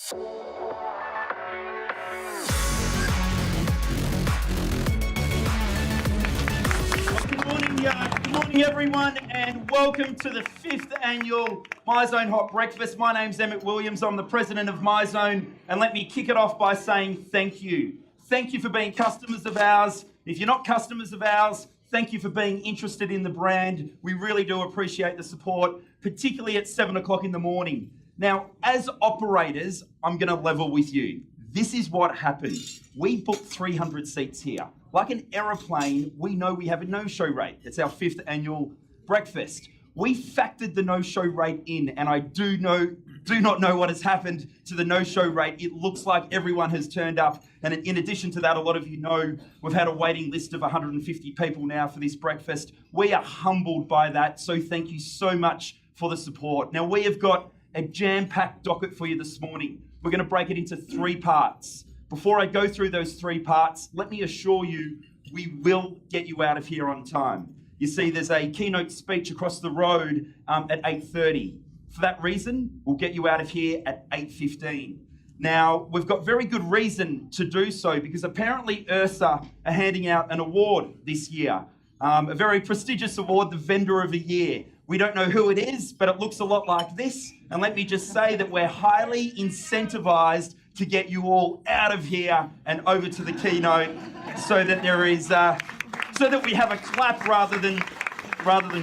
Good morning, everyone, and welcome to the 5th annual MyZone Hot Breakfast. My name's Emmett Williams. I'm the president of MyZone, and let me kick it off by saying thank you. Thank you for being customers of ours. If you're not customers of ours, thank you for being interested in the brand. We really do appreciate the support, particularly at 7 o'clock in the morning. Now, as operators, I'm going to level with you. This is what happened. We booked 300 seats here. Like an aeroplane, we know we have a no-show rate. It's our 5th annual breakfast. We factored the no-show rate in, and I do not know what has happened to the no-show rate. It looks like everyone has turned up, and in addition to that, a lot of you know we've had a waiting list of 150 people now for this breakfast. We are humbled by that, so thank you so much for the support. Now, we have got a jam-packed docket for you this morning. We're going to break it into 3 parts. Before I go through those 3 parts, let me assure you, we will get you out of here on time. You see, there's a keynote speech across the road at 8:30. For that reason, we'll get you out of here at 8:15. Now, we've got very good reason to do so because apparently IHRSA are handing out an award this year, a very prestigious award, the Vendor of the Year. We don't know who it is, but it looks a lot like this. And let me just say that we're highly incentivized to get you all out of here and over to the keynote so that there is, so that we have a clap rather than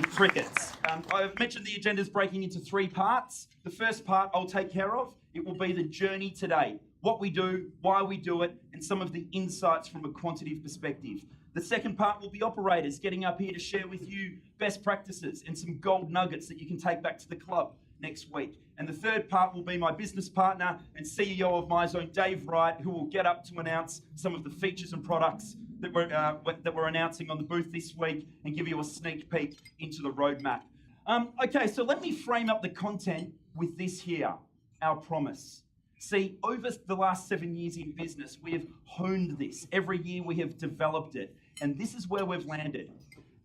crickets. I've mentioned the agenda's breaking into 3 parts. The first part I'll take care of. It will be the journey today, what we do, why we do it, and some of the insights from a quantitative perspective. The second part will be operators getting up here to share with you best practices and some gold nuggets that you can take back to the club next week. And the third part will be my business partner and CEO of MyZone, Dave Wright, who will get up to announce some of the features and products that we're announcing on the booth this week and give you a sneak peek into the roadmap. Okay, so let me frame up the content with this here, our promise. See, over the last 7 years in business, we have honed this. Every year we have developed it, and this is where we've landed.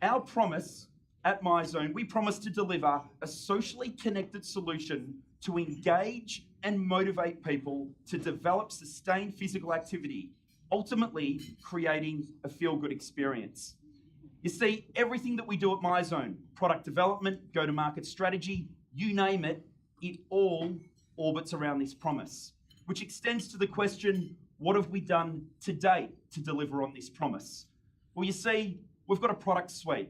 Our promise at MyZone, we promise to deliver a socially connected solution to engage and motivate people to develop sustained physical activity, ultimately creating a feel-good experience. You see, everything that we do at MyZone, product development, go-to-market strategy, you name it, it all orbits around this promise, which extends to the question, what have we done to date to deliver on this promise? Well, you see, we've got a product suite,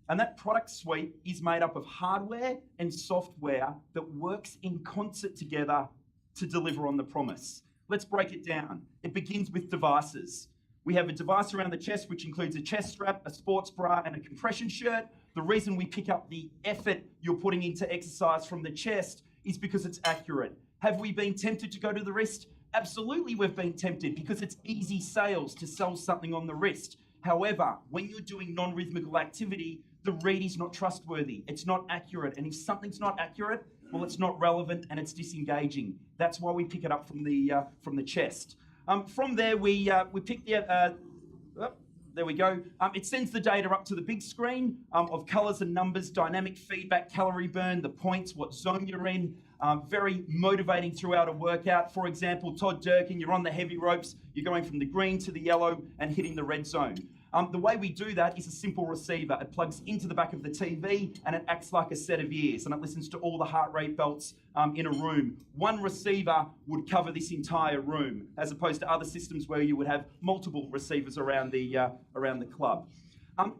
and that product suite is made up of hardware and software that works in concert together to deliver on the promise. Let's break it down. It begins with devices. We have a device around the chest, which includes a chest strap, a sports bra, and a compression shirt. The reason we pick up the effort you're putting into exercise from the chest is because it's accurate. Have we been tempted to go to the wrist? Absolutely, we've been tempted because it's easy sales to sell something on the wrist. However, when you're doing non-rhythmical activity, the read is not trustworthy. It's not accurate. And if something's not accurate, well, it's not relevant and it's disengaging. That's why we pick it up from the chest. From there, we pick the. There we go. It sends the data up to the big screen of colours and numbers, dynamic feedback, calorie burn, the points, what zone you're in. Very motivating throughout a workout. For example, Todd Durkin, you're on the heavy ropes, you're going from the green to the yellow and hitting the red zone. The way we do that is a simple receiver. It plugs into the back of the TV and it acts like a set of ears and it listens to all the heart rate belts in a room. One receiver would cover this entire room, as opposed to other systems where you would have multiple receivers around the club.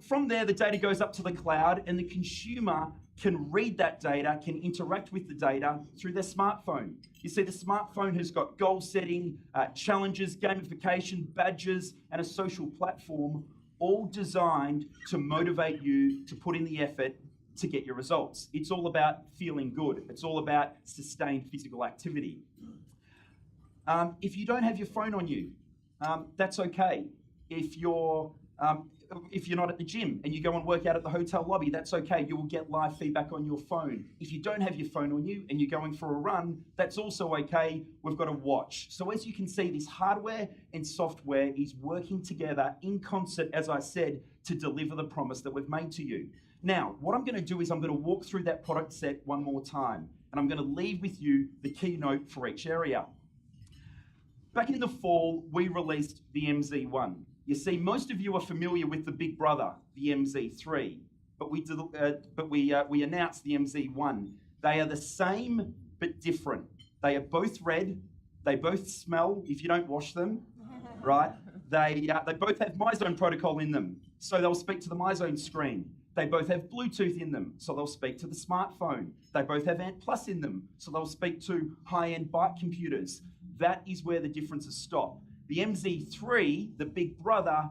From there, the data goes up to the cloud and the consumer can read that data, can interact with the data through their smartphone. You see, the smartphone has got goal setting, challenges, gamification, badges, and a social platform, all designed to motivate you to put in the effort to get your results. It's all about feeling good. It's all about sustained physical activity. If you don't have your phone on you, that's okay. If you're not at the gym and you go and work out at the hotel lobby, that's okay. You will get live feedback on your phone. If you don't have your phone on you and you're going for a run, that's also okay. We've got a watch. So as you can see, this hardware and software is working together in concert, as I said, to deliver the promise that we've made to you. Now, what I'm going to do is I'm going to walk through that product set one more time, and I'm going to leave with you the keynote for each area. Back in the fall, we released the MZ1. You see, most of you are familiar with the big brother, the MZ3, but we announced the MZ1. They are the same but different. They are both red. They both smell if you don't wash them, right? They both have MyZone protocol in them, so they'll speak to the MyZone screen. They both have Bluetooth in them, so they'll speak to the smartphone. They both have Ant Plus in them, so they'll speak to high-end bike computers. That is where the differences stop. The MZ3, the big brother,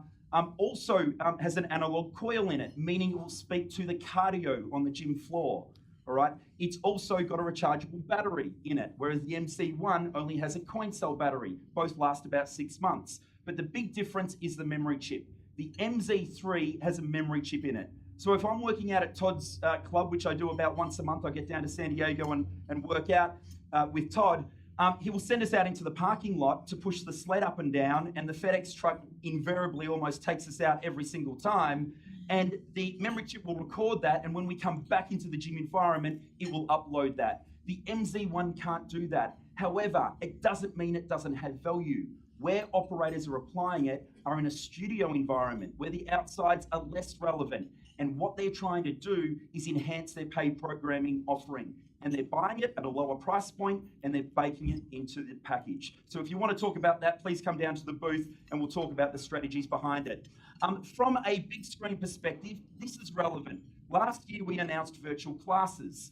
also has an analog coil in it, meaning it will speak to the cardio on the gym floor. All right. It's also got a rechargeable battery in it, whereas the MZ1 only has a coin cell battery. Both last about 6 months. But the big difference is the memory chip. The MZ3 has a memory chip in it. So if I'm working out at Todd's club, which I do about once a month, I get down to San Diego and work out with Todd, he will send us out into the parking lot to push the sled up and down, and the FedEx truck invariably almost takes us out every single time. And the memory chip will record that, and when we come back into the gym environment, it will upload that. The MZ1 can't do that. However, it doesn't mean it doesn't have value. Where operators are applying it are in a studio environment where the outsides are less relevant. And what they're trying to do is enhance their paid programming offering. And they're buying it at a lower price point and they're baking it into the package. So if you want to talk about that, please come down to the booth and we'll talk about the strategies behind it. From a big screen perspective, this is relevant. Last year, we announced virtual classes.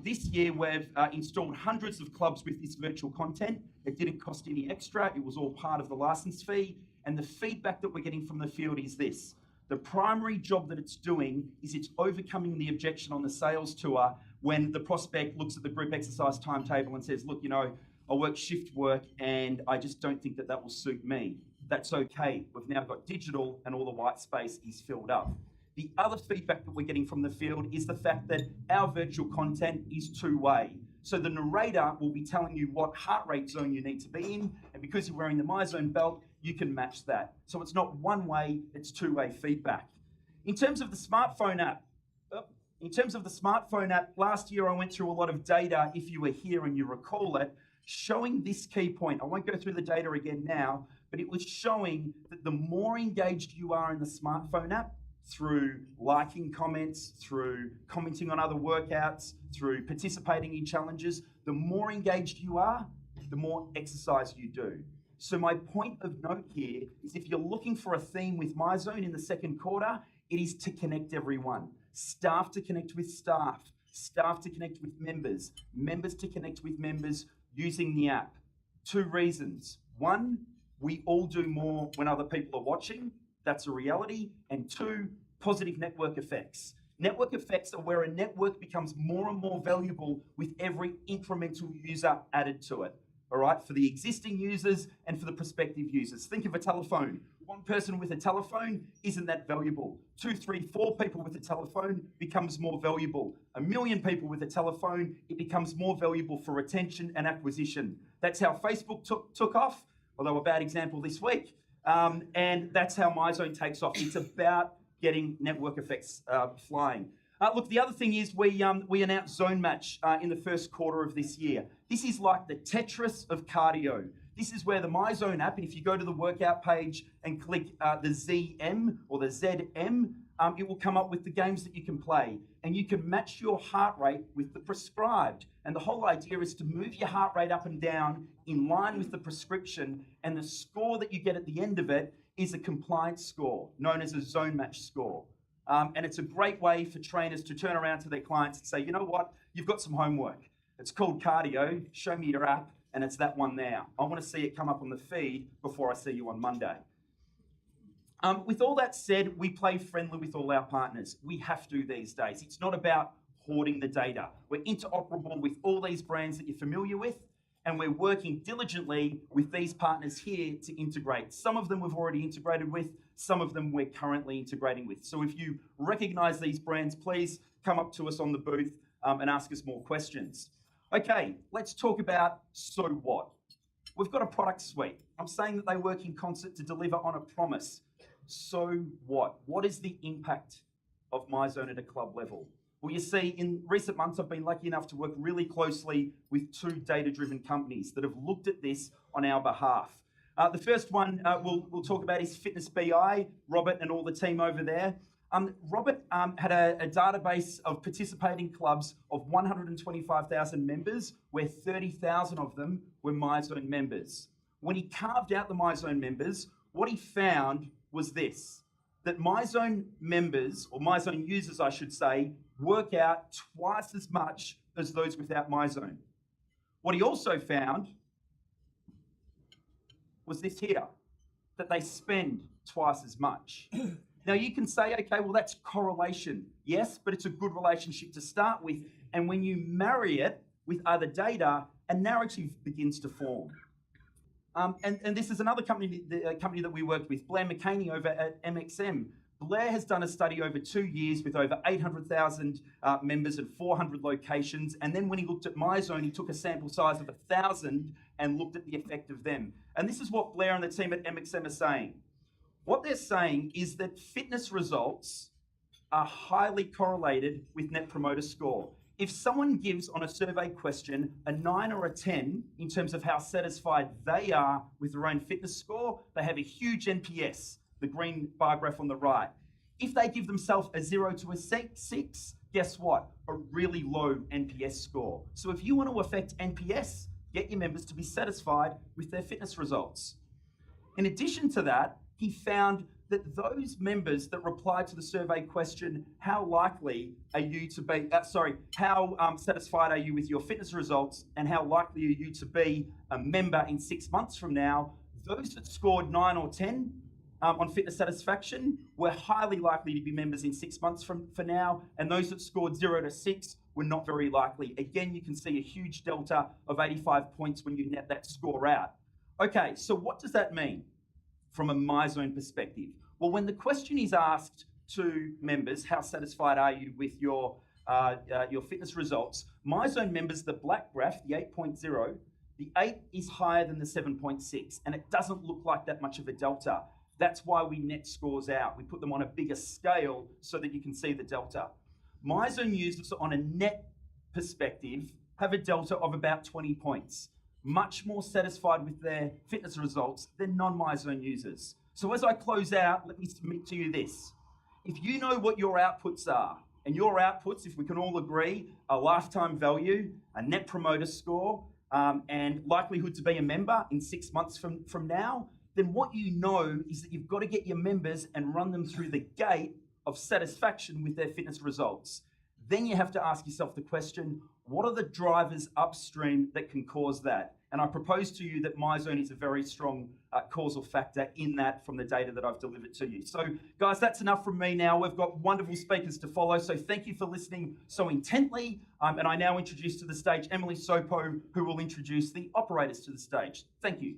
This year, we've installed hundreds of clubs with this virtual content. It didn't cost any extra. It was all part of the license fee. And the feedback that we're getting from the field is this. The primary job that it's doing is it's overcoming the objection on the sales tour when the prospect looks at the group exercise timetable and says, look, I work shift work and I just don't think that will suit me. That's okay. We've now got digital and all the white space is filled up. The other feedback that we're getting from the field is the fact that our virtual content is two-way. So the narrator will be telling you what heart rate zone you need to be in, and because you're wearing the MyZone belt, you can match that. So it's not one way, it's two-way feedback. In terms of the smartphone app, last year I went through a lot of data, if you were here and you recall it, showing this key point. I won't go through the data again now, but it was showing that the more engaged you are in the smartphone app, through liking comments, through commenting on other workouts, through participating in challenges, the more engaged you are, the more exercise you do. So my point of note here is if you're looking for a theme with MyZone in the second quarter, it is to connect everyone. Staff to connect with staff, staff to connect with members, members to connect with members using the app. 2 reasons. 1, we all do more when other people are watching. That's a reality. And 2, positive network effects. Network effects are where a network becomes more and more valuable with every incremental user added to it. All right, for the existing users and for the prospective users. Think of a telephone. 1 person with a telephone isn't that valuable. 2, 3, 4 people with a telephone becomes more valuable. 1 million people with a telephone, it becomes more valuable for retention and acquisition. That's how Facebook took off, although a bad example this week. And that's how MyZone takes off. It's about getting network effects flying. Look, the other thing is we announced Zone Match in the first quarter of this year. This is like the Tetris of cardio. This is where the MyZone app, and if you go to the workout page and click the ZM or the ZM, it will come up with the games that you can play. And you can match your heart rate with the prescribed. And the whole idea is to move your heart rate up and down in line with the prescription. And the score that you get at the end of it is a compliance score, known as a Zone Match score. And it's a great way for trainers to turn around to their clients and say, you know what, you've got some homework. It's called cardio, show me your app, and it's that one there. I want to see it come up on the feed before I see you on Monday. With all that said, we play friendly with all our partners. We have to these days. It's not about hoarding the data. We're interoperable with all these brands that you're familiar with, and we're working diligently with these partners here to integrate. Some of them we've already integrated with, some of them we're currently integrating with. So if you recognize these brands, please come up to us on the booth and ask us more questions. Okay, let's talk about so what. We've got a product suite. I'm saying that they work in concert to deliver on a promise. So what? What is the impact of MyZone at a club level? Well, you see, in recent months, I've been lucky enough to work really closely with 2 data-driven companies that have looked at this on our behalf. The first one we'll talk about is Fitness BI, Robert and all the team over there. Robert had a database of participating clubs of 125,000 members, where 30,000 of them were MyZone members. When he carved out the MyZone members, what he found was this, that MyZone members, or MyZone users, I should say, work out twice as much as those without MyZone. What he also found was this here, that they spend twice as much. Now you can say, okay, well that's correlation. Yes, but it's a good relationship to start with. And when you marry it with other data, a narrative begins to form. And this is another company, the company that we worked with, Blair McCaney over at MXM. Blair has done a study over 2 years with over 800,000 members at 400 locations. And then when he looked at MyZone, he took a sample size of 1,000 and looked at the effect of them. And this is what Blair and the team at MXM are saying. What they're saying is that fitness results are highly correlated with Net Promoter Score. If someone gives on a survey question a 9 or a 10 in terms of how satisfied they are with their own fitness score, they have a huge NPS, the green bar graph on the right. If they give themselves a 0 to a 6, guess what? A really low NPS score. So if you want to affect NPS, get your members to be satisfied with their fitness results. In addition to that, he found that those members that replied to the survey question, how likely are you to be, how satisfied are you with your fitness results and how likely are you to be a member in 6 months from now, those that scored 9 or 10 on fitness satisfaction were highly likely to be members in 6 months from now, and those that scored 0 to 6 were not very likely. Again, you can see a huge delta of 85 points when you net that score out. Okay, so what does that mean from a MyZone perspective? Well, when the question is asked to members, how satisfied are you with your fitness results? MyZone members, the black graph, the 8.0, the 8 is higher than the 7.6, and it doesn't look like that much of a delta. That's why we net scores out. We put them on a bigger scale so that you can see the delta. MyZone users on a net perspective have a delta of about 20 points. Much more satisfied with their fitness results than non-MyZone users. So as I close out, let me submit to you this. If you know what your outputs are, and your outputs, if we can all agree, a lifetime value, a net promoter score, and likelihood to be a member in 6 months from now, then what you know is that you've got to get your members and run them through the gate of satisfaction with their fitness results. Then you have to ask yourself the question, what are the drivers upstream that can cause that? And I propose to you that MyZone is a very strong causal factor in that from the data that I've delivered to you. So guys, that's enough from me now. We've got wonderful speakers to follow. So thank you for listening so intently. And I now introduce to the stage Emily Sopo, who will introduce the operators to the stage. Thank you.